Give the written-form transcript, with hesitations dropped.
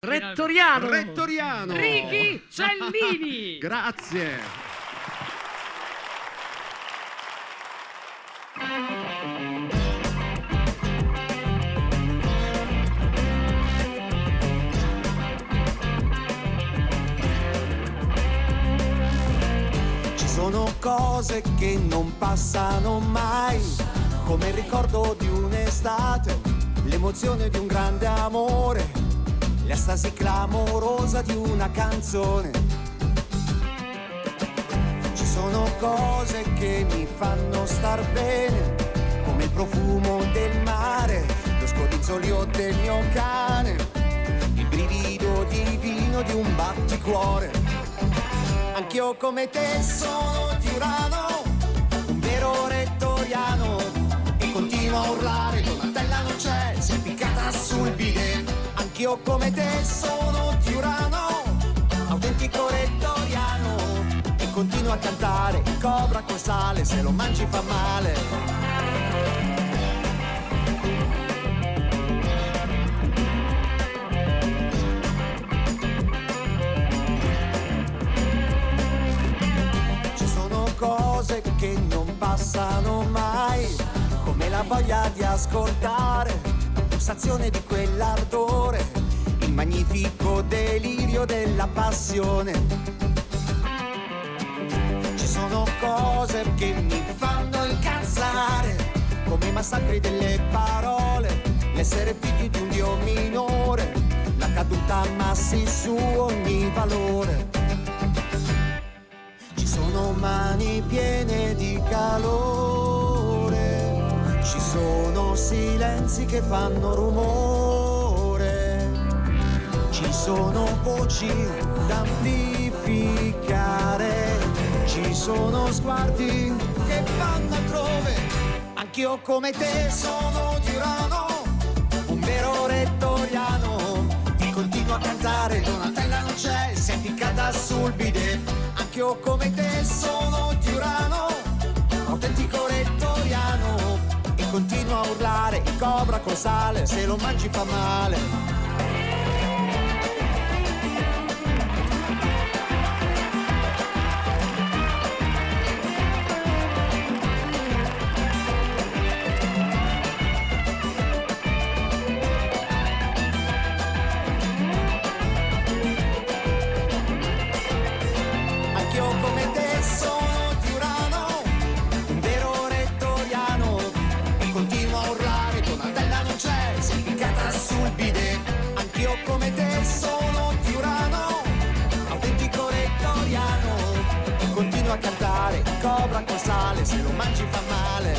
Rettoriano. Rettoriano. Ricky Cellini. Grazie. Ci sono cose che non passano mai, come il ricordo di un'estate, l'emozione di un grande amore, l'estasi clamorosa di una canzone. Ci sono cose che mi fanno star bene, come il profumo del mare, lo scodinzolio del mio cane, il brivido divino di un batticuore. Anch'io come te sono di Urano, un vero rettoriano, e continuo a urlare, Donatella non c'è, si è impiccata sul bidet. Anch'io come te sono di Urano, autentico rettoriano, e continuo a cantare, il cobra col sale, se lo mangi fa male. Cose che non passano mai, come la voglia di ascoltare, la pulsazione di quell'ardore, il magnifico delirio della passione. Ci sono cose che mi fanno incazzare, come i massacri delle parole, l'essere figli di un dio minore, la caduta massi su ogni valore. Sono mani piene di calore, ci sono silenzi che fanno rumore, ci sono voci da amplificare, ci sono sguardi che vanno altrove. Anch'io come te sono di Urano, un vero rettoriano, ti continuo a cantare, Donatella non c'è, si è impiccata sul bidet. Anch'io come te sono di Urano, autentico rettoriano, e continuo a urlare, il cobra col sale, se lo mangi fa male. Come te sono di Urano, autentico rettoriano, e continuo a cantare, cobra col sale, se lo mangi fa male.